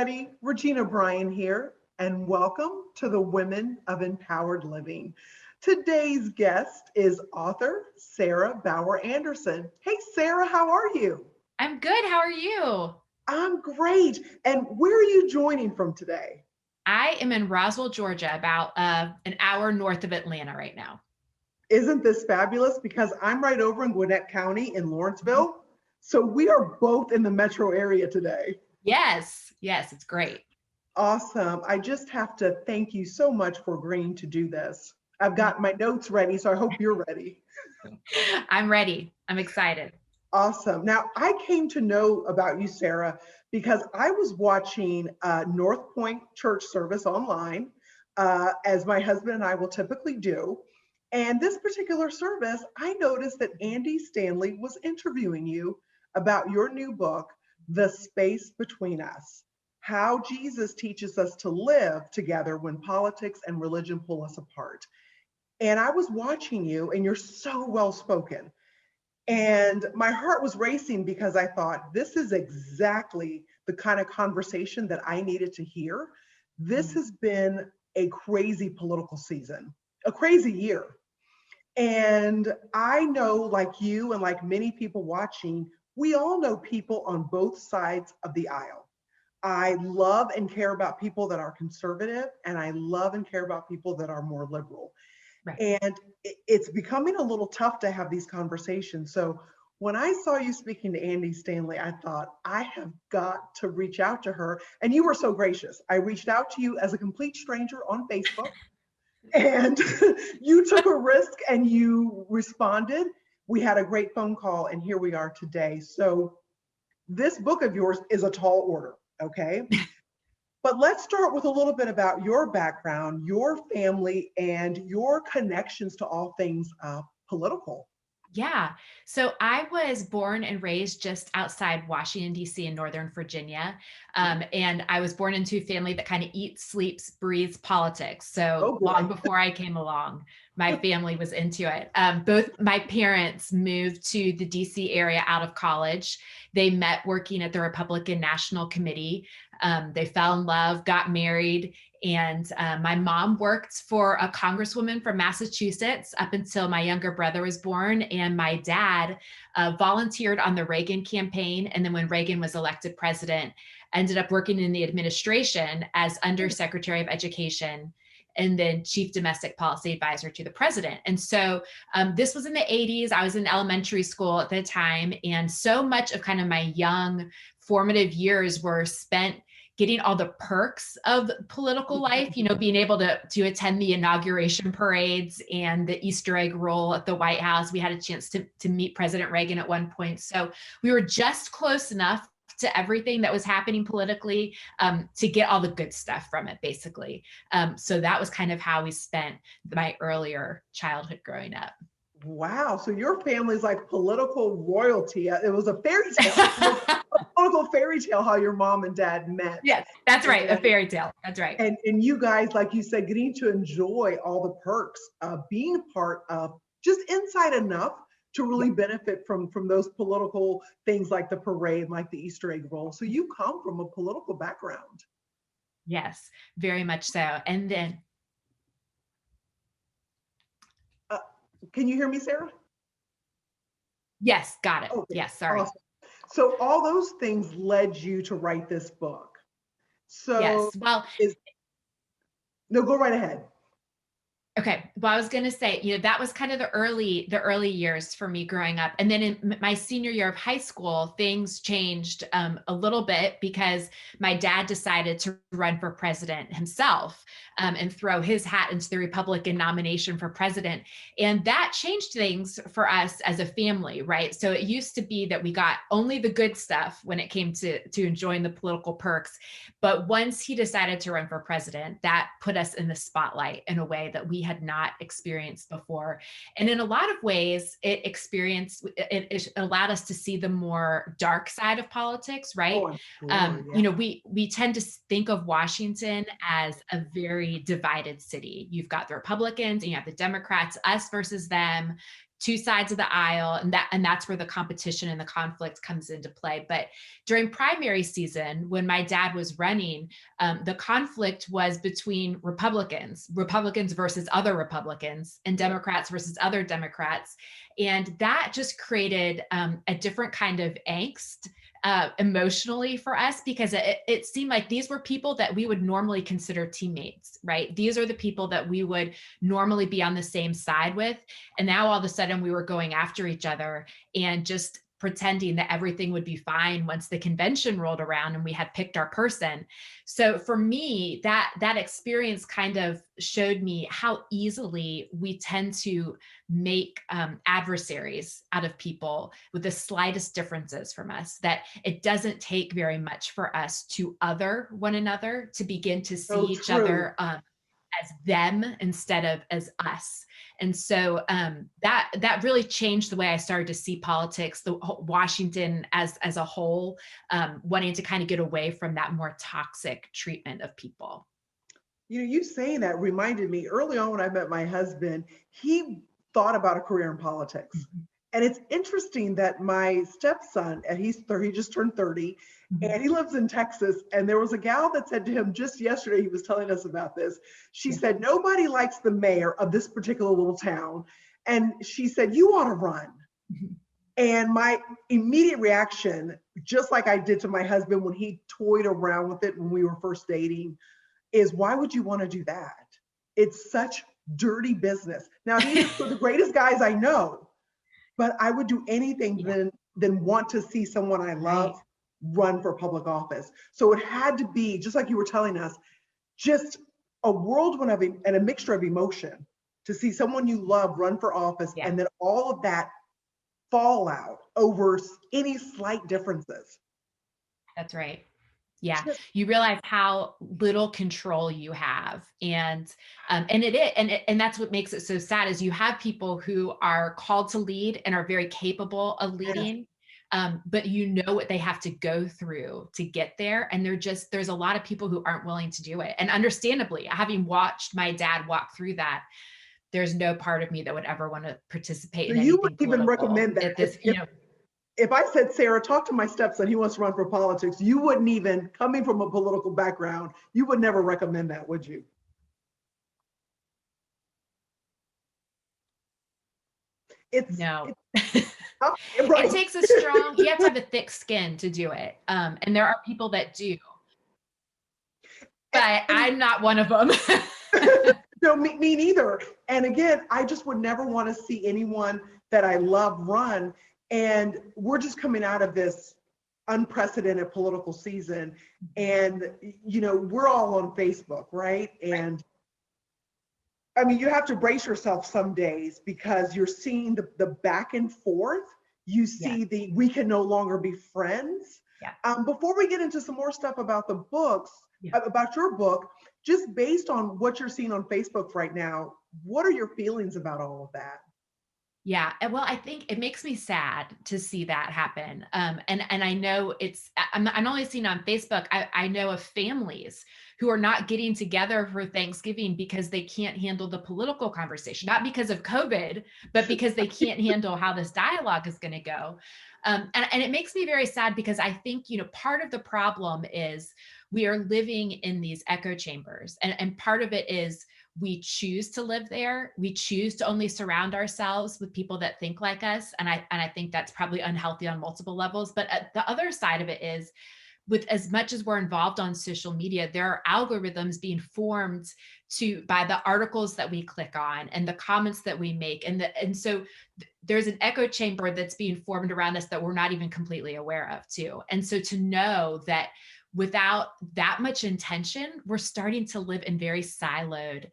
everybody. Regina Bryan here, and welcome to the Women of Empowered Living. Today's guest is author Sarah Bauer Anderson. Hey, Sarah, how are you? I'm good. How are you? I'm great. And where are you joining from today? I am in Roswell, Georgia, about an hour north of Atlanta right now. Isn't this fabulous? Because I'm right over in Gwinnett County in Mhm. Lawrenceville. So we are both in the metro area today. Yes, it's great. Awesome. I just have to thank you so much for agreeing to do this. I've got my notes ready, so I hope you're ready. I'm ready. I'm excited. Awesome. Now, I came to know about you, Sarah, because I was watching North Point church service online, as my husband and I will typically do. And this particular service, I noticed that Andy Stanley was interviewing you about your new book, The Space Between Us: How Jesus Teaches Us to Live Together When Politics and Religion Pull Us Apart. And I was watching you, and you're so well spoken. And my heart was racing because I thought, this is exactly the kind of conversation that I needed to hear. This Mhm. has been a crazy political season, a crazy year. And I know, like you and like many people watching, we all know people on both sides of the aisle. I love and care about people that are conservative, and I love and care about people that are more liberal. Right. And it's becoming a little tough to have these conversations. So when I saw you speaking to Andy Stanley, I thought, I have got to reach out to her. And you were so gracious. I reached out to you as a complete stranger on Facebook, and you took a risk and you responded. We had a great phone call, and here we are today. So this book of yours is a tall order, okay? But let's start with a little bit about your background, your family, and your connections to all things political. Yeah. So I was born and raised just outside Washington, D.C. in Northern Virginia. And I was born into a family that kind of eats, sleeps, breathes politics. So Oh long boy. before I came along, my family was into it. Both my parents moved to the D.C. area out of college. They met working at the Republican National Committee. They fell in love, got married, and my mom worked for a congresswoman from Massachusetts up until my younger brother was born. And my dad volunteered on the Reagan campaign. And then when Reagan was elected president, ended up working in the administration as Undersecretary of Education and then Chief Domestic Policy Advisor to the president. And so this was in the 80s. I was in elementary school at the time. And so much of kind of my young formative years were spent getting all the perks of political life, being able to attend the inauguration parades and the Easter egg roll at the White House. We had a chance to meet President Reagan at one point. So we were just close enough to everything that was happening politically to get all the good stuff from it, basically. So that was kind of how we spent my earlier childhood growing up. Wow. So your family's like political royalty. It was a fairy tale. It was a political fairy tale how your mom and dad met. Yes, that's right. A And fairy tale. That's right. and you guys, like you said, getting to enjoy all the perks of being part of just inside enough to Yeah. really benefit from those political things like the parade, like the Easter egg roll. So you come from a political background. Yes, very much so. And then Uh, can you hear me, Sarah? yes, got it. Okay, Yes, sorry. awesome. So all those things led you to write this book. So Yes. Well, is no, go right ahead. okay. Well, I was going to say, that was kind of the early years for me growing up. And then in my senior year of high school, things changed a little bit because my dad decided to run for president himself and throw his hat into the Republican nomination for president. And that changed things for us as a family, right? So it used to be that we got only the good stuff when it came to enjoying the political perks. But once he decided to run for president, that put us in the spotlight in a way that we had not experienced before. And in a lot of ways, it allowed us to see the more dark side of politics, right? Oh, I'm sure. Yeah. We tend to think of Washington as a very divided city. You've got the Republicans and you have the Democrats, us versus them. two sides of the aisle, and that's where the competition and the conflict comes into play. But during primary season, when my dad was running, the conflict was between Republicans versus other Republicans, and Democrats versus other Democrats. And that just created a different kind of angst emotionally for us, because it seemed like these were people that we would normally consider teammates, right? These are the people that we would normally be on the same side with. And now all of a sudden we were going after each other and just pretending that everything would be fine once the convention rolled around and we had picked our person. So for me, that experience kind of showed me how easily we tend to make adversaries out of people with the slightest differences from us, that it doesn't take very much for us to other one another, to begin to see each other as them instead of as us. And so that really changed the way I started to see politics, the Washington as a whole, wanting to kind of get away from that more toxic treatment of people. You know, you saying that reminded me early on when I met my husband, he thought about a career in politics. Mm-hmm. And it's interesting that my stepson, and he just turned 30, and he lives in Texas. And there was a gal that said to him just yesterday, he was telling us about this. She said, nobody likes the mayor of this particular little town. And she said, you ought to run. Mm-hmm. And my immediate reaction, just like I did to my husband when he toyed around with it when we were first dating, is why would you want to do that? It's such dirty business. Now, these are the greatest guys I know, but I would do anything than want to see someone I love run for public office. So it had to be, just like you were telling us, just a whirlwind of and a mixture of emotion to see someone you love run for office, and then all of that fallout over any slight differences. That's right. Yeah, you realize how little control you have, and that's what makes it so sad. Is you have people who are called to lead and are very capable of leading, but you know what they have to go through to get there, and there's a lot of people who aren't willing to do it. And understandably, having watched my dad walk through that, there's no part of me that would ever want to participate in anything you wouldn't even recommend that. At this, if I said, Sarah, talk to my stepson, he wants to run for politics, you wouldn't even, coming from a political background, you would never recommend that, would you? No. It takes a strong, you have to have a thick skin to do it. And there are people that do. But I'm not one of them. No, me neither. And again, I just would never want to see anyone that I love run. And we're just coming out of this unprecedented political season. And, we're all on Facebook, right? And I mean, you have to brace yourself some days because you're seeing the back and forth. You see we can no longer be friends. Before we get into some more stuff about the books, about your book, just based on what you're seeing on Facebook right now, what are your feelings about all of that? Yeah, well, I think it makes me sad to see that happen. And I know I'm only seeing on Facebook, I know of families who are not getting together for Thanksgiving because they can't handle the political conversation, not because of COVID, but because they can't handle how this dialogue is going to go. And it makes me very sad because I think, part of the problem is we are living in these echo chambers. And part of it is we choose to live there. We choose to only surround ourselves with people that think like us. And I think that's probably unhealthy on multiple levels. But the other side of it is, with as much as we're involved on social media, there are algorithms being formed by the articles that we click on and the comments that we make. And so there's an echo chamber that's being formed around us that we're not even completely aware of too. And so to know that without that much intention, we're starting to live in very siloed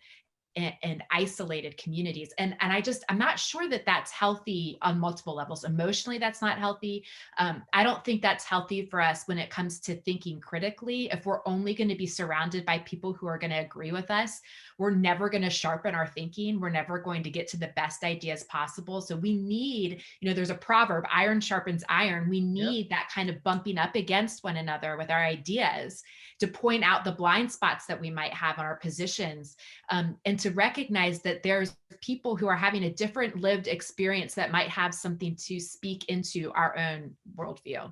and isolated communities. And I'm not sure that that's healthy on multiple levels. Emotionally, that's not healthy. I don't think that's healthy for us when it comes to thinking critically. If we're only going to be surrounded by people who are going to agree with us, we're never going to sharpen our thinking. We're never going to get to the best ideas possible. So we need, there's a proverb, iron sharpens iron. We need that kind of bumping up against one another with our ideas to point out the blind spots that we might have on our positions, and to to recognize that there's people who are having a different lived experience that might have something to speak into our own worldview.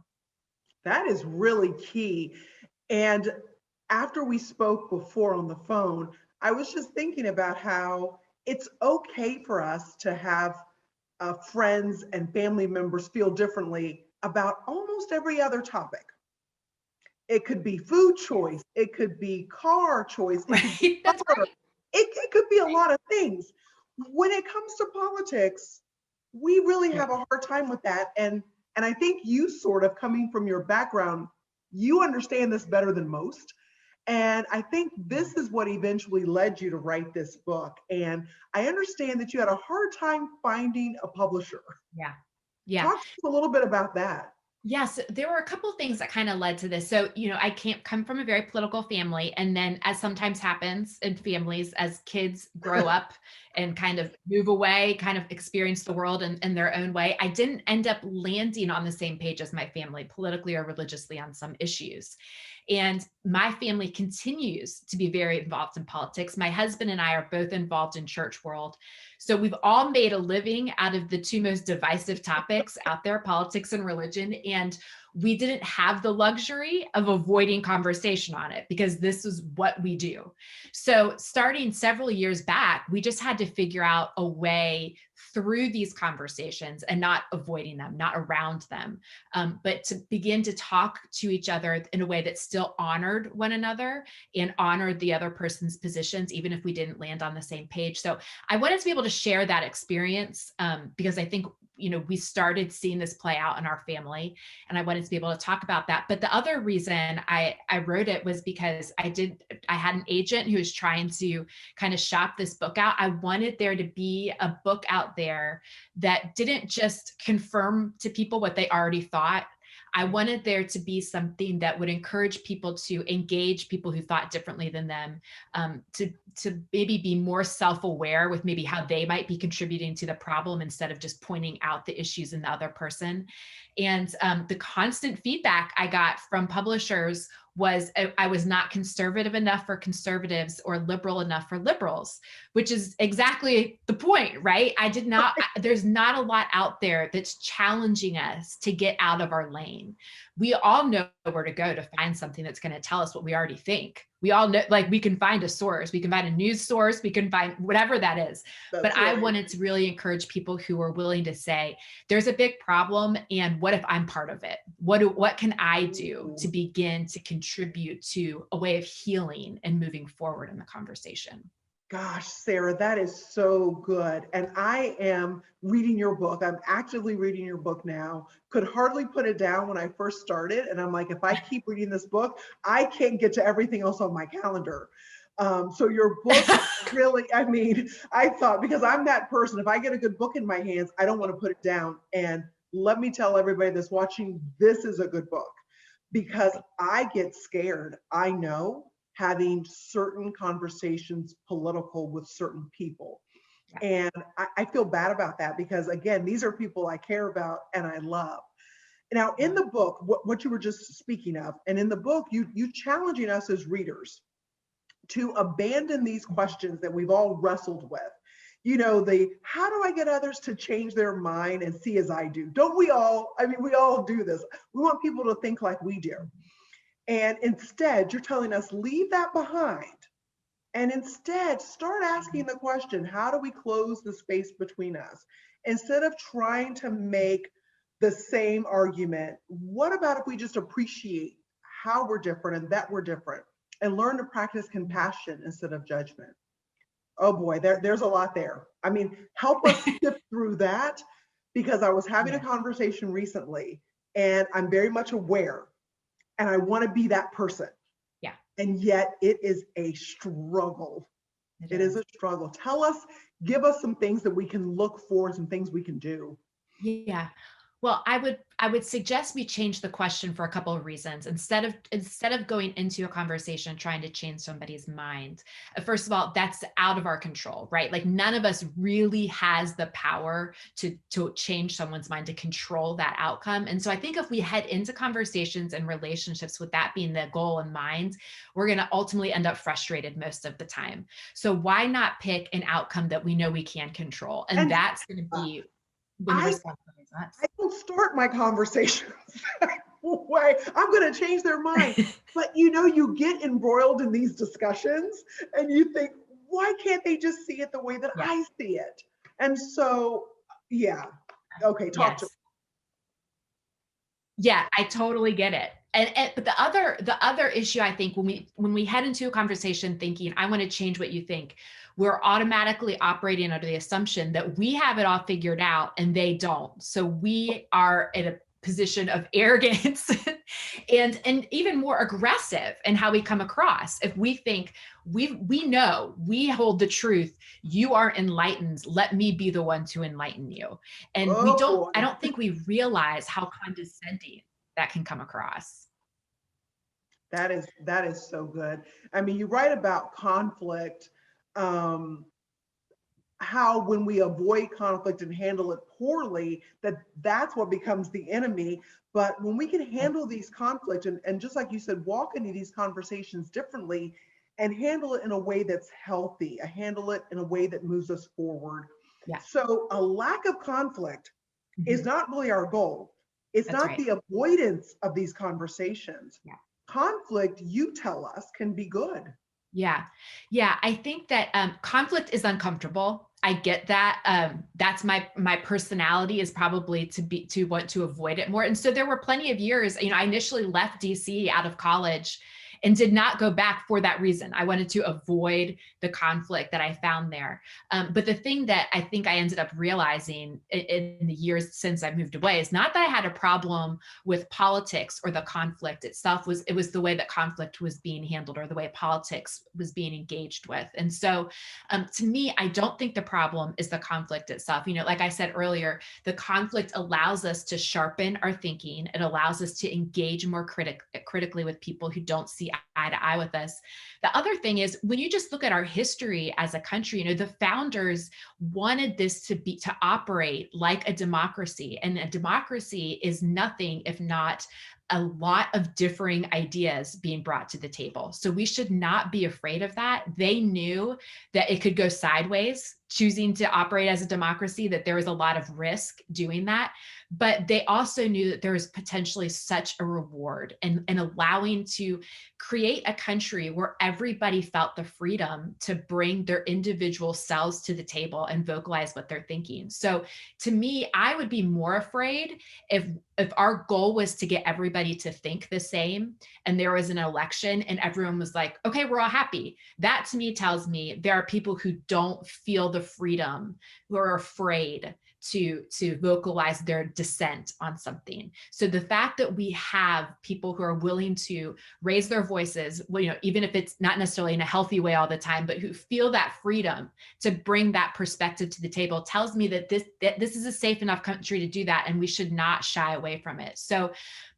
That is really key. And after we spoke before on the phone, I was just thinking about how it's okay for us to have friends and family members feel differently about almost every other topic. It could be food choice, it could be car choice, it could be Right? That's color, right. it could be a lot of things. When it comes to politics, we really have a hard time with that. And I think you, sort of coming from your background, you understand this better than most. And I think this is what eventually led you to write this book. And I understand that you had a hard time finding a publisher. Yeah. Yeah. Talk to us a little bit about that. Yes, there were a couple of things that kind of led to this. So, I can't come from a very political family. And then, as sometimes happens in families, as kids grow up and kind of move away, kind of experience the world in their own way, I didn't end up landing on the same page as my family, politically or religiously, on some issues. And my family continues to be very involved in politics. My husband and I are both involved in church world. So we've all made a living out of the two most divisive topics out there, politics and religion. And we didn't have the luxury of avoiding conversation on it because this is what we do. So starting several years back, we just had to figure out a way through these conversations and not avoiding them, not around them, but to begin to talk to each other in a way that still honored one another and honored the other person's positions, even if we didn't land on the same page. So I wanted to be able to share that experience because I think, we started seeing this play out in our family, and I wanted to be able to talk about that. But the other reason I wrote it was because I had an agent who was trying to kind of shop this book out. I wanted there to be a book out there that didn't just confirm to people what they already thought. I wanted there to be something that would encourage people to engage people who thought differently than them, to maybe be more self-aware with maybe how they might be contributing to the problem instead of just pointing out the issues in the other person. And the constant feedback I got from publishers was I was not conservative enough for conservatives or liberal enough for liberals, which is exactly the point, right? There's not a lot out there that's challenging us to get out of our lane. We all know where to go to find something that's going to tell us what we already think. We all know, like, we can find a source, we can find a news source, we can find whatever that is. But I wanted to really encourage people who are willing to say, there's a big problem, and what if I'm part of it? What can I do to begin to contribute to a way of healing and moving forward in the conversation? Gosh, Sarah, that is so good. And I am reading your book. I'm actively reading your book now. Could hardly put it down when I first started. And I'm like, if I keep reading this book, I can't get to everything else on my calendar. So your book really, I thought, because I'm that person, if I get a good book in my hands, I don't want to put it down. And let me tell everybody that's watching, this is a good book because I get scared. I know, having certain conversations political with certain people. And I feel bad about that because, again, these are people I care about and I love. Now, in the book, what you were just speaking of, and in the book, you challenging us as readers to abandon these questions that we've all wrestled with. How do I get others to change their mind and see as I do? Don't we all? We all do this. We want people to think like we do. And instead, you're telling us, leave that behind. And instead, start asking the question, how do we close the space between us? Instead of trying to make the same argument, what about if we just appreciate how we're different and that we're different and learn to practice compassion instead of judgment? Oh boy, there's a lot there. Help us sift through that, because I was having a conversation recently and I'm very much aware and I want to be that person. Yeah. And yet it is a struggle. It is a struggle. Give us some things that we can look for, some things we can do. Yeah. Well, I would suggest we change the question for a couple of reasons. Instead of going into a conversation trying to change somebody's mind. First of all, that's out of our control, right? Like none of us really has the power to change someone's mind, to control that outcome. And so I think if we head into conversations and relationships with that being the goal in mind, we're going to ultimately end up frustrated most of the time. So why not pick an outcome that we know we can control? And And that's going to uh, be when the I responsibility is I us. don't start my conversations that way. I'm going to change their mind. But you get embroiled in these discussions and you think, why can't they just see it the way that Yeah. I see it? And so, yeah. Okay, talk to Yes. Yeah, I totally get it. And but the other issue I think when we head into a conversation thinking, I want to change what you think, we're automatically operating under the assumption that we have it all figured out and they don't. So we are in a position of arrogance and even more aggressive in how we come across. If we think we know we hold the truth, you are enlightened, let me be the one to enlighten you. And we Oh don't, I boy, don't think we realize how condescending that can come across. that is so good. I mean, you write about conflict, um, how when we avoid conflict and handle it poorly, that's what becomes the enemy. But when we can handle these conflicts and just like you said, walk into these conversations differently and handle it in a way that's healthy, handle it in a way that moves us forward. Yeah. So a lack of conflict is Mhm. not really our goal. It's That's not right. the avoidance of these conversations. Yeah. Conflict, you tell us, can be good. Yeah. Yeah. I think that conflict is uncomfortable. I get that. That's my personality is probably to want to avoid it more. And so there were plenty of years, I initially left DC out of college and did not go back for that reason. I wanted to avoid the conflict that I found there. But the thing that I think I ended up realizing in the years since I moved away is not that I had a problem with politics or the conflict itself, was it was the way that conflict was being handled or the way politics was being engaged with. And so to me, I don't think the problem is the conflict itself. Like I said earlier, the conflict allows us to sharpen our thinking. It allows us to engage more critically with people who don't see eye to eye with us. The other thing is when you just look at our history as a country, the founders wanted this to operate like a democracy. And a democracy is nothing if not a lot of differing ideas being brought to the table. So we should not be afraid of that. They knew that it could go sideways, choosing to operate as a democracy, that there was a lot of risk doing that. But they also knew that there was potentially such a reward in allowing to create a country where everybody felt the freedom to bring their individual selves to the table and vocalize what they're thinking. So to me, I would be more afraid if our goal was to get everybody to think the same and there was an election and everyone was like, okay, we're all happy. That to me tells me there are people who don't feel the freedom, who are afraid to vocalize their dissent on something. So the fact that we have people who are willing to raise their voices, even if it's not necessarily in a healthy way all the time, but who feel that freedom to bring that perspective to the table tells me that this is a safe enough country to do that, and we should not shy away from it. So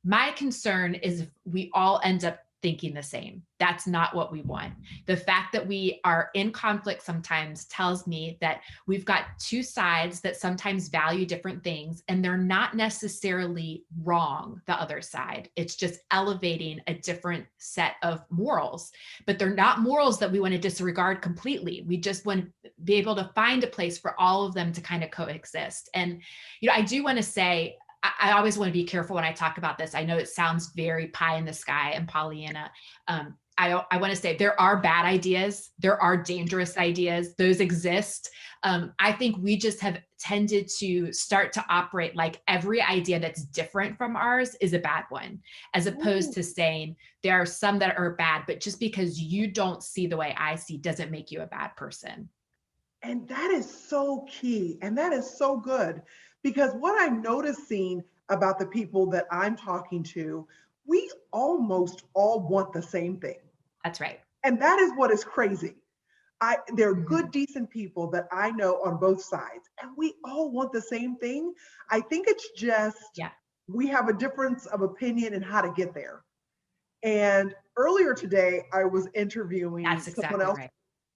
my concern is if we all end up thinking the same. That's not what we want. The fact that we are in conflict sometimes tells me that we've got two sides that sometimes value different things, and they're not necessarily wrong, the other side. It's just elevating a different set of morals, but they're not morals that we want to disregard completely. We just want to be able to find a place for all of them to kind of coexist. And, I do want to say, I always want to be careful when I talk about this. I know it sounds very pie in the sky and Pollyanna. I want to say there are bad ideas. There are dangerous ideas. Those exist. I think we just have tended to start to operate like every idea that's different from ours is a bad one, as opposed Ooh, to saying there are some that are bad, but just because you don't see the way I see doesn't make you a bad person. and that is so key. And that is so good because what I'm noticing about the people that I'm talking to, we almost all want the same thing. That's right. And that is what is crazy. They're good, decent people that I know on both sides, and we all want the same thing. I think it's just we have a difference of opinion in how to get there. And earlier today, I was interviewing someone else,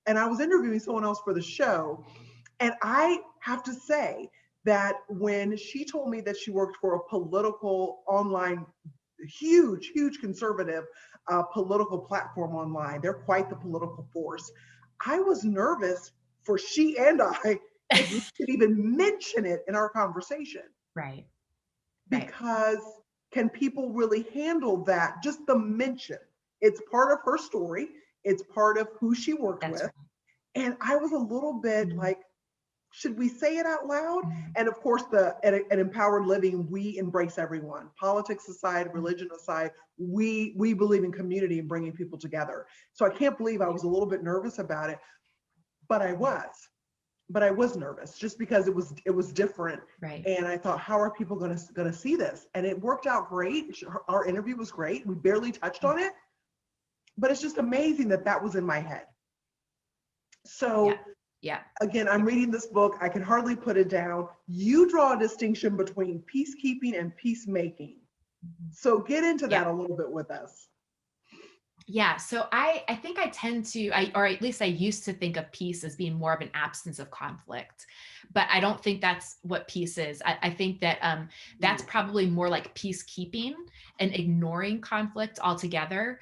and I was interviewing someone else for the show. And I have to say that when she told me that she worked for a political online, huge conservative political platform online, they're quite the political force. I was nervous for she and I if we could even mention it in our conversation. Right. Because can people really handle that? Just the mention. It's part of her story. It's part of who she worked with. Right. And I was a little bit like, should we say it out loud? And of course, at Empowered Living, we embrace everyone. Politics aside, religion aside, we believe in community and bringing people together. So I can't believe I was a little bit nervous about it, but I was nervous just because it was different. Right. And I thought, how are people going to see this? And it worked out great. Our interview was great. We barely touched on it, but it's just amazing that was in my head. So again, I'm reading this book. I can hardly put it down. You draw a distinction between peacekeeping and peacemaking. So get into that a little bit with us. Yeah, so I think I tend to, or at least I used to think of peace as being more of an absence of conflict, but I don't think that's what peace is. I think that that's probably more like peacekeeping and ignoring conflict altogether.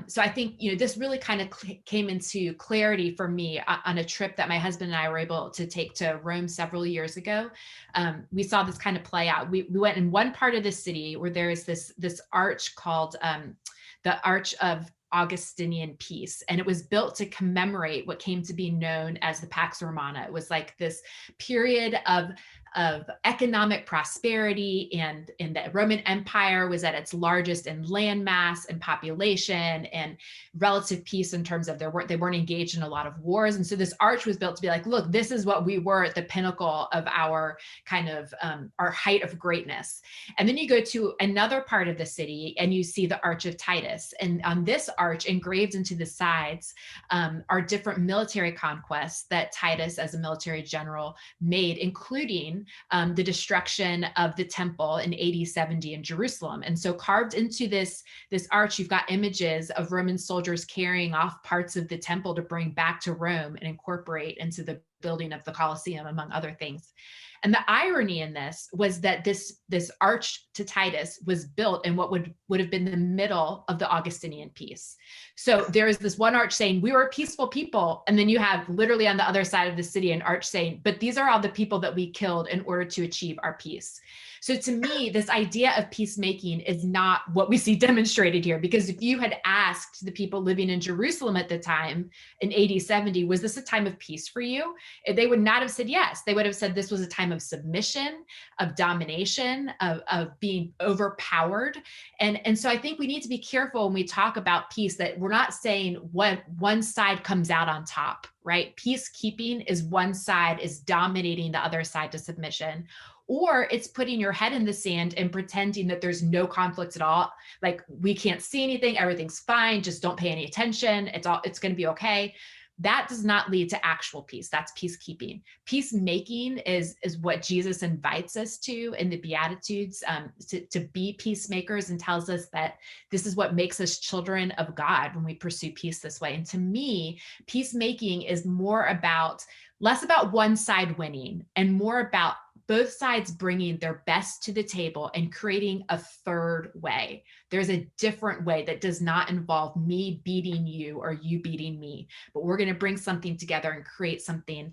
So I think, this really kind of came into clarity for me on a trip that my husband and I were able to take to Rome several years ago. We saw this kind of play out. We went in one part of the city where there is this arch called the Arch of Augustinian Peace. And it was built to commemorate what came to be known as the Pax Romana. It was like this period of economic prosperity, and the Roman Empire was at its largest in landmass and population and relative peace in terms of they weren't engaged in a lot of wars. And so this arch was built to be like, look, this is what we were at the pinnacle of our kind of our height of greatness. And then you go to another part of the city and you see the Arch of Titus. And on this arch, engraved into the sides, are different military conquests that Titus, as a military general, made, including the destruction of the temple in AD 70 in Jerusalem. And so carved into this arch, you've got images of Roman soldiers carrying off parts of the temple to bring back to Rome and incorporate into the building of the Colosseum, among other things. And the irony in this was that this arch to Titus was built in what would have been the middle of the Augustinian peace. So there is this one arch saying, we were a peaceful people. And then you have literally on the other side of the city, an arch saying, but these are all the people that we killed in order to achieve our peace. So to me, this idea of peacemaking is not what we see demonstrated here, because if you had asked the people living in Jerusalem at the time in AD 70, was this a time of peace for you? They would not have said yes. They would have said this was a time of submission, of domination, of being overpowered. And so I think we need to be careful when we talk about peace, that we're not saying what one side comes out on top, right? Peacekeeping is one side is dominating the other side to submission, or it's putting your head in the sand and pretending that there's no conflicts at all. Like, we can't see anything, everything's fine, just don't pay any attention. It's going to be okay. That does not lead to actual peace. That's peacekeeping. Peacemaking is what Jesus invites us to in the Beatitudes, to be peacemakers, and tells us that this is what makes us children of God when we pursue peace this way. And to me, peacemaking is less about one side winning and more about both sides bringing their best to the table and creating a third way. There's a different way that does not involve me beating you or you beating me, but we're going to bring something together and create something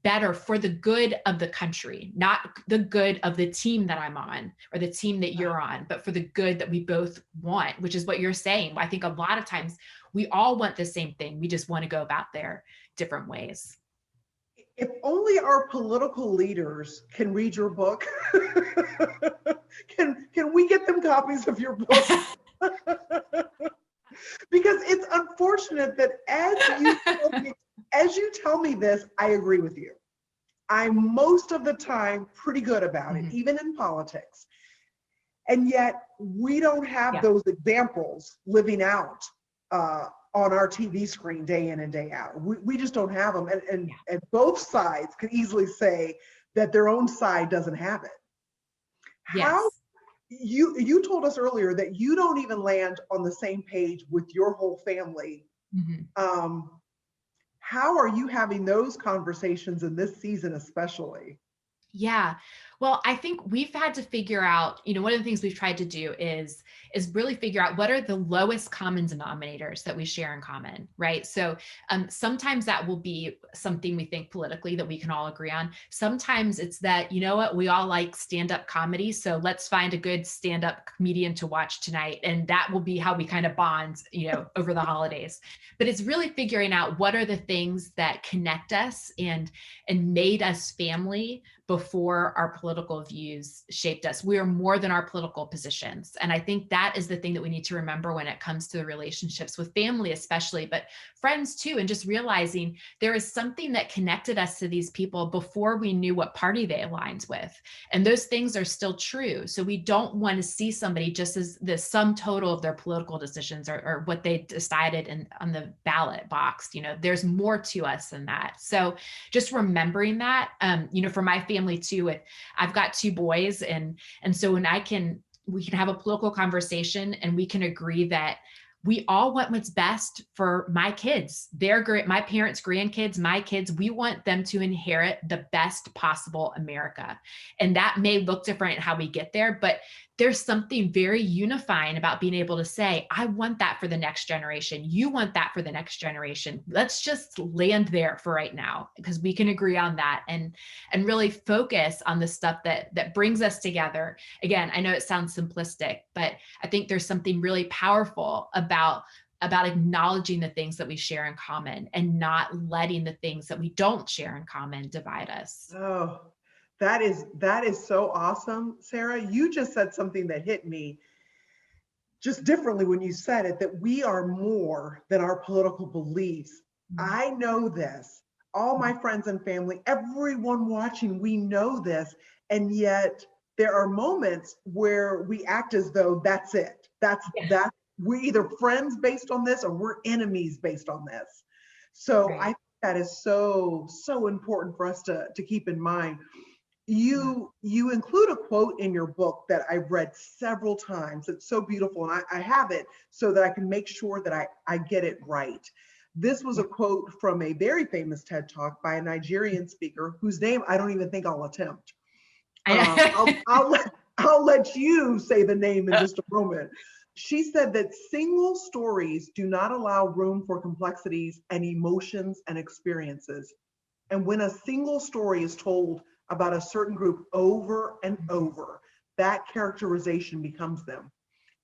better for the good of the country, not the good of the team that I'm on or the team that you're on, but for the good that we both want, which is what you're saying. I think a lot of times we all want the same thing. We just want to go about their different ways. If only our political leaders can read your book. Can we get them copies of your book? Because it's unfortunate that as you tell me this, I agree with you. I'm most of the time pretty good about it, even in politics. And yet we don't have those examples living out on our TV screen day in and day out. We just don't have them. And both sides could easily say that their own side doesn't have it. How Yes. you told us earlier that you don't even land on the same page with your whole family. Mhm. How are you having those conversations in this season, especially? Yeah. Well, I think we've had to figure out, one of the things we've tried to do is really figure out what are the lowest common denominators that we share in common, right? So sometimes that will be something we think politically that we can all agree on. Sometimes it's that, you know what, we all like stand-up comedy, so let's find a good stand-up comedian to watch tonight, and that will be how we kind of bond, over the holidays. But it's really figuring out what are the things that connect us and made us family before our political views shaped us. We are more than our political positions. And I think that is the thing that we need to remember when it comes to the relationships with family, especially, but friends too. And just realizing there is something that connected us to these people before we knew what party they aligned with. And those things are still true. So we don't want to see somebody just as the sum total of their political decisions or what they decided on the ballot box. There's more to us than that. So just remembering that, for my family too, I've got two boys, and so when we can have a political conversation and we can agree that we all want what's best for my kids, my parents' grandkids, my kids. We want them to inherit the best possible America. And that may look different in how we get there, but there's something very unifying about being able to say, I want that for the next generation. You want that for the next generation. Let's just land there for right now, because we can agree on that and really focus on the stuff that brings us together. Again, I know it sounds simplistic, but I think there's something really powerful about acknowledging the things that we share in common and not letting the things that we don't share in common divide us. Oh, that is so awesome, Sarah. You just said something that hit me just differently when you said it, that we are more than our political beliefs. Mhm. I know this. All my friends and family, everyone watching, we know this. And yet there are moments where we act as though that's it. Yeah. That we're either friends based on this or we're enemies based on this. So I Right. think that is so, so important for us to keep in mind. Yeah. You include a quote in your book that I've read several times. It's so beautiful, and I have it so that I can make sure that I get it right. This was a Yeah. quote from a very famous TED Talk by a Nigerian speaker whose name I don't even think I'll attempt. I I'll let you say the name in just a moment. She said that single stories do not allow room for complexities and emotions and experiences. And when a single story is told about a certain group over and over, that characterization becomes them.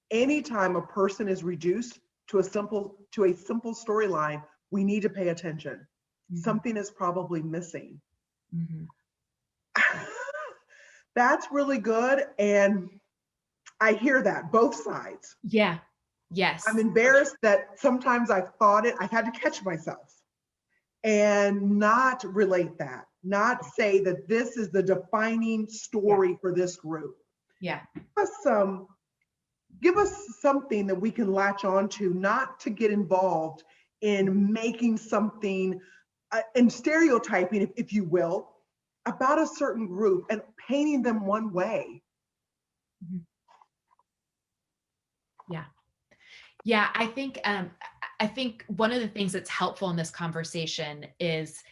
Anytime a person is reduced to a simple storyline, we need to pay attention. Mhm. Something is probably missing. Mhm. That's really good. And I hear that both sides. Yeah. I'm Yes. embarrassed that sometimes I've thought it, I've had to catch myself and not relate that, not say that this is the defining Yeah. story for this group. Yeah. Give us some, give us something that we can latch on to, not to get involved in making something and stereotyping, if you will, about a certain group and painting them one way. Mhm. Yeah. Yeah, I think one of the things that's helpful in this conversation is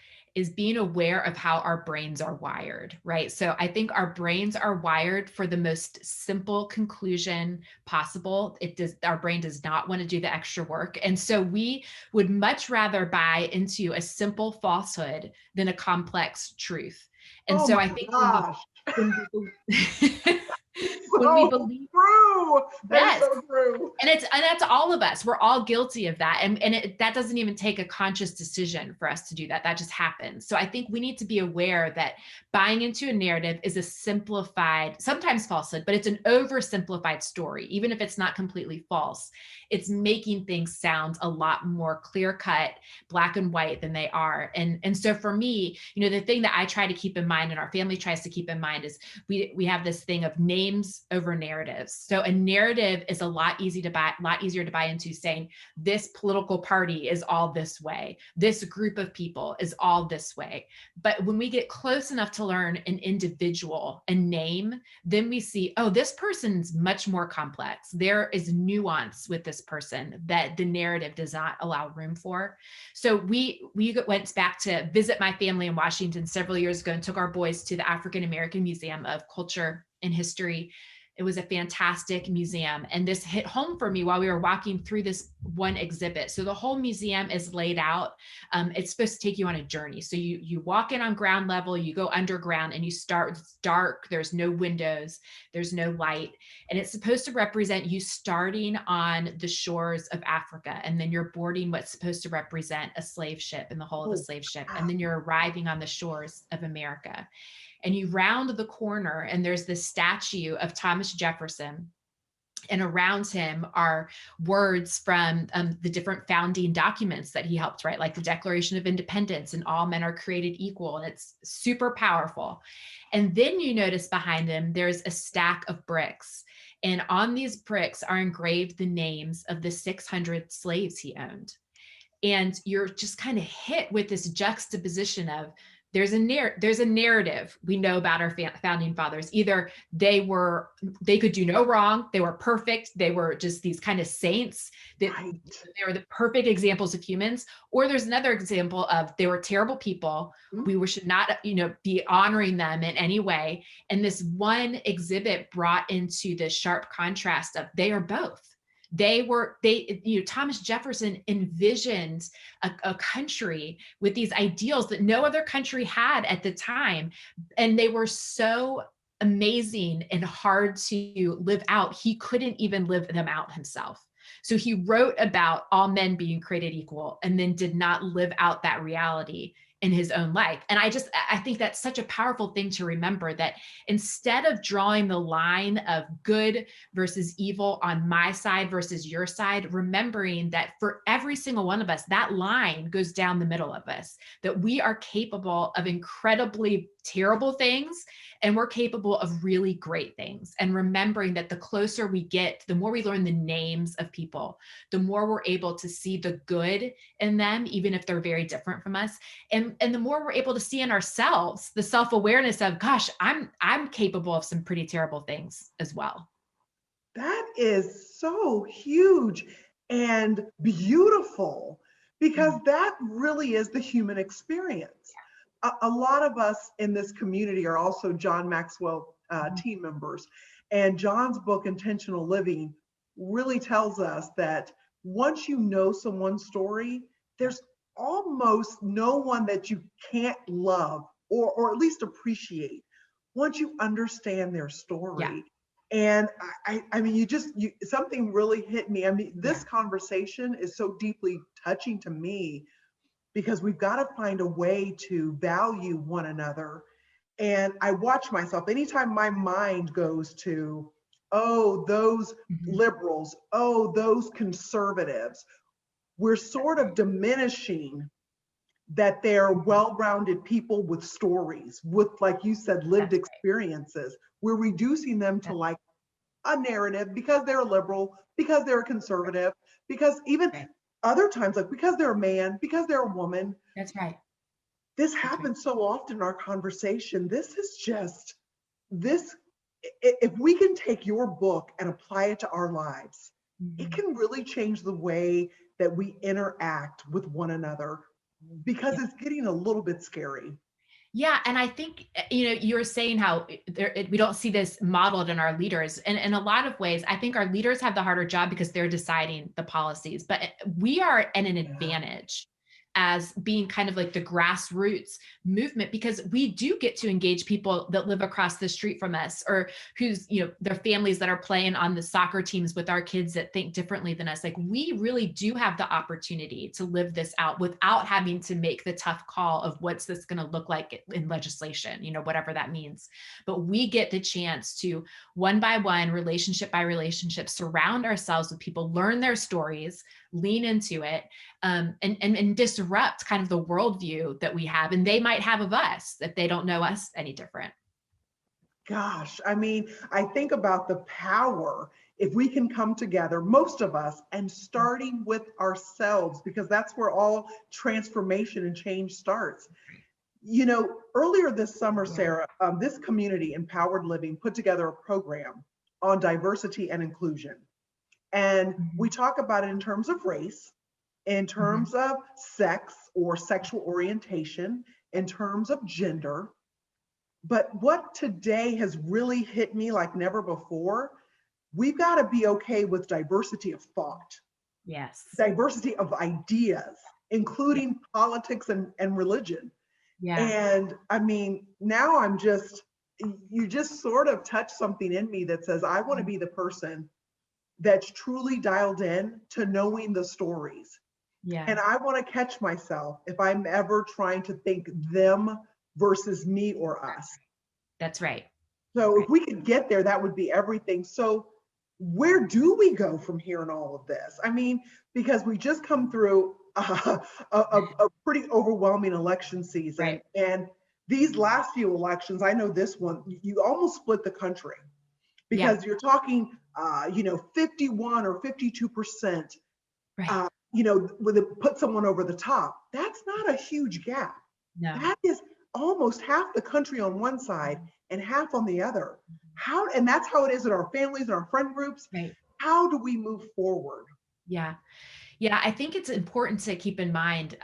being aware of how our brains are wired, right? So I think our brains are wired for the most simple conclusion possible. Our brain does not want to do the extra work. And so we would much rather buy into a simple falsehood than a complex truth. And Oh so my I think gosh. when we when we So believe, true. That is yes, so true. and that's all of us. We're all guilty of that. And that doesn't even take a conscious decision for us to do that. That just happens. So I think we need to be aware that buying into a narrative is a simplified, sometimes falsehood, but it's an oversimplified story. Even if it's not completely false, it's making things sound a lot more clear cut, black and white than they are. And so for me, the thing that I try to keep in mind and our family tries to keep in mind is we have this thing of names over narratives. So a narrative is a lot easier to buy into, saying this political party is all this way, this group of people is all this way. But when we get close enough to learn an individual, a name, then we see, oh, this person's much more complex. There is nuance with this person that the narrative does not allow room for. So we went back to visit my family in Washington several years ago and took our boys to the African American Museum of Culture and History. It was a fantastic museum. And this hit home for me while we were walking through this one exhibit. So the whole museum is laid out. It's supposed to take you on a journey. So you walk in on ground level, you go underground, and you start, it's dark. There's no windows, there's no light. And it's supposed to represent you starting on the shores of Africa. And then you're boarding what's supposed to represent a slave ship in the hull of a slave ship. And then you're arriving on the shores of America. And you round the corner and there's this statue of Thomas Jefferson. And around him are words from the different founding documents that he helped write, like the Declaration of Independence and all men are created equal. And it's super powerful. And then you notice behind him, there's a stack of bricks. And on these bricks are engraved the names of the 600 slaves he owned. And you're just kind of hit with this juxtaposition of, there's a narrative we know about our founding fathers. Either they could do no wrong, they were perfect, they were just these kind of saints, that Right. they were the perfect examples of humans. Or there's another example of they were terrible people. We should not, be honoring them in any way. And this one exhibit brought into the sharp contrast of they are both. Thomas Jefferson envisioned a country with these ideals that no other country had at the time. And they were so amazing and hard to live out. He couldn't even live them out himself. So he wrote about all men being created equal and then did not live out that reality in his own life. And I think that's such a powerful thing to remember, that instead of drawing the line of good versus evil on my side versus your side, remembering that for every single one of us, that line goes down the middle of us, that we are capable of incredibly terrible things and we're capable of really great things. And remembering that the closer we get, the more we learn the names of people, the more we're able to see the good in them, even if they're very different from us. And the more we're able to see in ourselves, the self-awareness of, gosh, I'm capable of some pretty terrible things as well. That is so huge and beautiful, because that really is the human experience. A lot of us in this community are also John Maxwell team members. And John's book, Intentional Living, really tells us that once you know someone's story, there's almost no one that you can't love or at least appreciate once you understand their story. Yeah. And I mean, something really hit me. I mean, this conversation is so deeply touching to me, because we've got to find a way to value one another. And I watch myself anytime my mind goes to, oh, those liberals, oh, those conservatives, we're sort of diminishing that they're well-rounded people with stories, with, like you said, lived experiences. We're reducing them to like a narrative because they're a liberal, because they're a conservative, because even other times, like because they're a man, because they're a woman. That's right. This happens so often in our conversation. This is just this. If we can take your book and apply it to our lives, it can really change the way that we interact with one another, because it's getting a little bit scary. Yeah. And I think, you were saying how we don't see this modeled in our leaders. And in a lot of ways, I think our leaders have the harder job because they're deciding the policies, but we are at an advantage as being kind of like the grassroots movement, because we do get to engage people that live across the street from us, or who's, their families that are playing on the soccer teams with our kids that think differently than us. Like, we really do have the opportunity to live this out without having to make the tough call of what's this going to look like in legislation, whatever that means. But we get the chance to, one by one, relationship by relationship, surround ourselves with people, learn their stories, lean into it, and disrupt kind of the worldview that we have and they might have of us if they don't know us any different. Gosh, I mean, I think about the power if we can come together, most of us, and starting with ourselves, because that's where all transformation and change starts. You know, earlier this summer, Yeah. Sarah, this community, Empowered Living, put together a program on diversity and inclusion. And we Mhm. talk about it in terms of race, in Mhm. terms of sex or sexual orientation, in terms of gender. But what today has really hit me like never before, we've got to be okay with diversity of thought, Yes. diversity of ideas, Yeah. including politics and religion. Yeah. And I mean, now I'm just, you just sort of touch something in me that says, I want to be the person that's truly dialed in to knowing the stories. Yeah. And I want to catch myself if I'm ever trying to think them versus me or us. That's right. So Right. if we could get there, that would be everything. So where do we go from here in all of this? I mean, because we just come through a pretty overwhelming election season. Right. And these last few elections, I know this one, you almost split the country Yeah. because you're talking, 51 or 52%, Right. with it put someone over the top. That's not a huge gap. No. That is almost half the country on one side and half on the other. How, and that's how it is in our families and our friend groups. Right. How do we move forward? Yeah. Yeah, I think it's important to keep in mind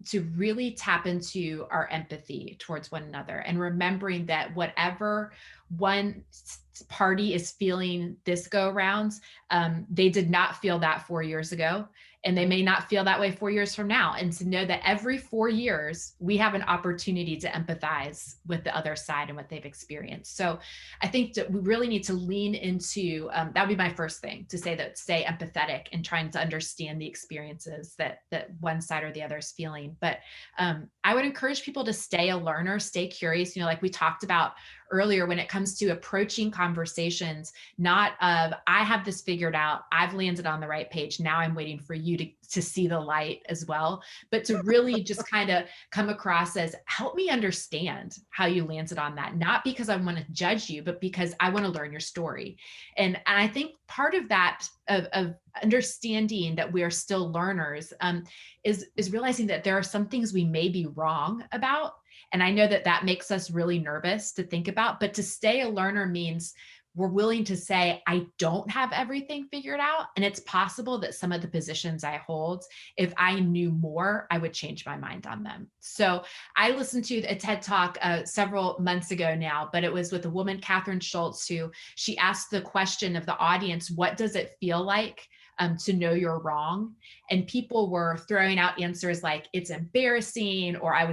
to really tap into our empathy towards one another and remembering that whatever one party is feeling this go round, they did not feel that 4 years ago. And they may not feel that way 4 years from now. And to know that every 4 years, we have an opportunity to empathize with the other side and what they've experienced. So I think that we really need to lean into that would be my first thing to say, that stay empathetic and trying to understand the experiences that one side or the other is feeling. But I would encourage people to stay a learner, stay curious. You know, like we talked about earlier, when it comes to approaching conversations, not of I have this figured out, I've landed on the right page, now I'm waiting for you to see the light as well, but to really just kind of come across as help me understand how you landed on that, not because I want to judge you, but because I want to learn your story. And I think part of that of understanding that we are still learners is realizing that there are some things we may be wrong about. And I know that that makes us really nervous to think about, but to stay a learner means we're willing to say, I don't have everything figured out. And it's possible that some of the positions I hold, if I knew more, I would change my mind on them. So I listened to a TED Talk several months ago now, but it was with a woman, Catherine Schultz, who she asked the question of the audience, what does it feel like to know you're wrong? And people were throwing out answers like, it's embarrassing, or I'm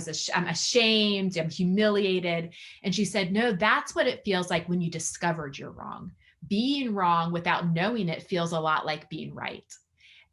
ashamed, I'm humiliated. And she said, no, that's what it feels like when you discovered you're wrong. Being wrong without knowing it feels a lot like being right.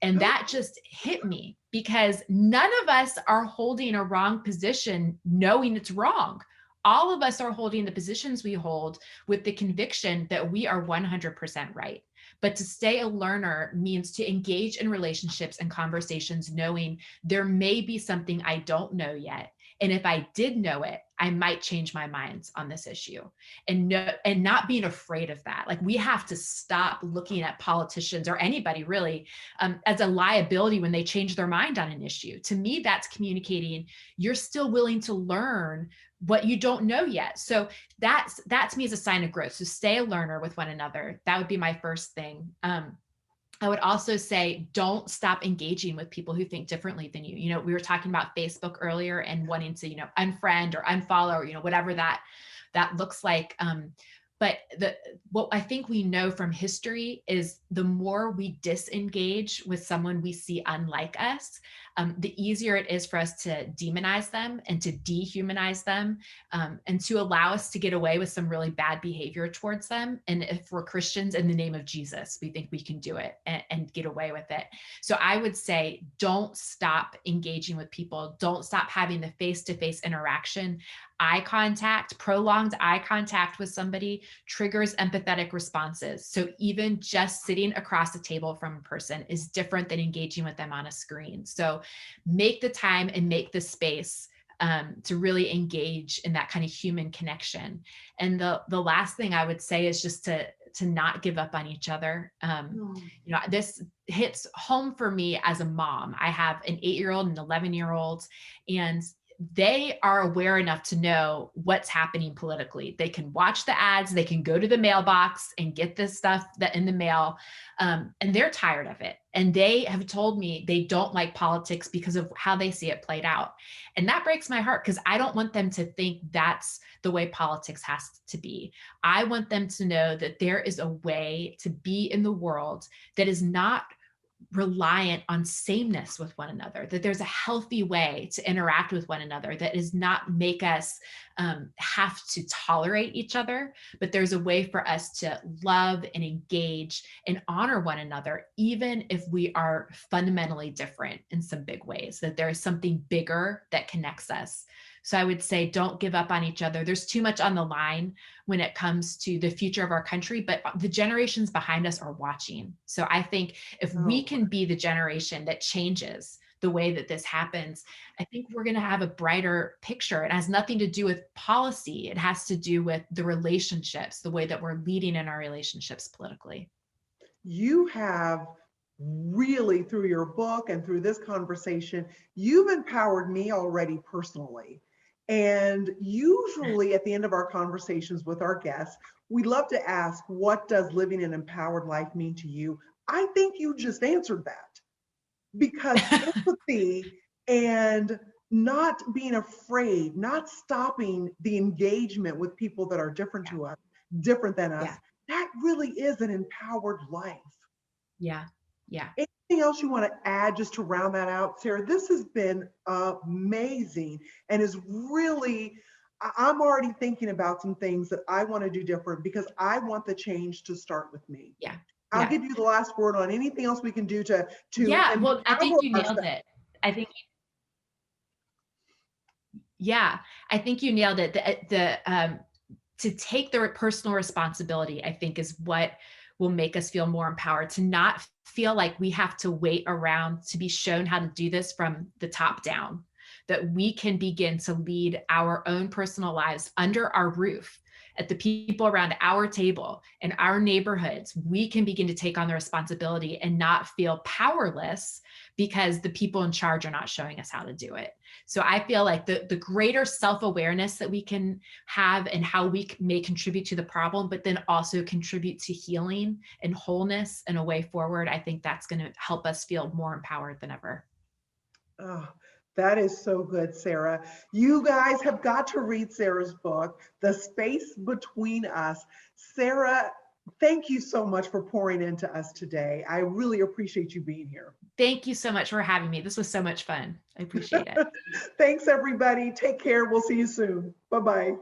And that just hit me because none of us are holding a wrong position knowing it's wrong. All of us are holding the positions we hold with the conviction that we are 100% right. But to stay a learner means to engage in relationships and conversations, knowing there may be something I don't know yet. And if I did know it, I might change my mind on this issue, and not being afraid of that. Like we have to stop looking at politicians or anybody really as a liability when they change their mind on an issue. To me, that's communicating you're still willing to learn what you don't know yet. So that to me is a sign of growth. So stay a learner with one another. That would be my first thing. I would also say don't stop engaging with people who think differently than you. You know, we were talking about Facebook earlier and wanting to, unfriend or unfollow, or, whatever that looks like. But what I think we know from history is the more we disengage with someone we see unlike us, the easier it is for us to demonize them and to dehumanize them, and to allow us to get away with some really bad behavior towards them. And if we're Christians, in the name of Jesus, we think we can do it and get away with it. So I would say, don't stop engaging with people. Don't stop having the face-to-face interaction. Prolonged eye contact with somebody triggers empathetic responses. So even just sitting across the table from a person is different than engaging with them on a screen. So make the time and make the space to really engage in that kind of human connection. And the last thing I would say is just to not give up on each other. This hits home for me as a mom. I have an 8-year-old and 11-year-old, and they are aware enough to know what's happening politically. They can watch the ads, they can go to the mailbox and get this stuff that in the mail. And they're tired of it. And they have told me they don't like politics because of how they see it played out. And that breaks my heart, because I don't want them to think that's the way politics has to be. I want them to know that there is a way to be in the world that is not reliant on sameness with one another, that there's a healthy way to interact with one another that does not make us have to tolerate each other, but there's a way for us to love and engage and honor one another, even if we are fundamentally different in some big ways, that there is something bigger that connects us. So I would say, don't give up on each other. There's too much on the line when it comes to the future of our country, but the generations behind us are watching. So I think if we can be the generation that changes the way that this happens, I think we're going to have a brighter picture. It has nothing to do with policy. It has to do with the relationships, the way that we're leading in our relationships politically. You have really, through your book and through this conversation, you've empowered me already personally. And usually at the end of our conversations with our guests, we love to ask, what does living an empowered life mean to you? I think you just answered that, because empathy and not being afraid, not stopping the engagement with people that are different to us, different than us, that really is an empowered life. Yeah. Anything else you want to add just to round that out, Sarah? This has been amazing, and is really, I'm already thinking about some things that I want to do different, because I want the change to start with me. Yeah. I'll give you the last word on anything else we can do to well, I think you nailed it. I think you nailed it. To take the personal responsibility, I think, is what will make us feel more empowered, to not feel like we have to wait around to be shown how to do this from the top down, that we can begin to lead our own personal lives under our roof, at the people around our table in our neighborhoods. We can begin to take on the responsibility and not feel powerless because the people in charge are not showing us how to do it. So I feel like the greater self-awareness that we can have, and how we may contribute to the problem, but then also contribute to healing and wholeness and a way forward, I think that's going to help us feel more empowered than ever. Oh, that is so good, Sarah. You guys have got to read Sarah's book, The Space Between Us. Sarah, thank you so much for pouring into us today. I really appreciate you being here. Thank you so much for having me. This was so much fun. I appreciate it. Thanks, everybody. Take care. We'll see you soon. Bye-bye.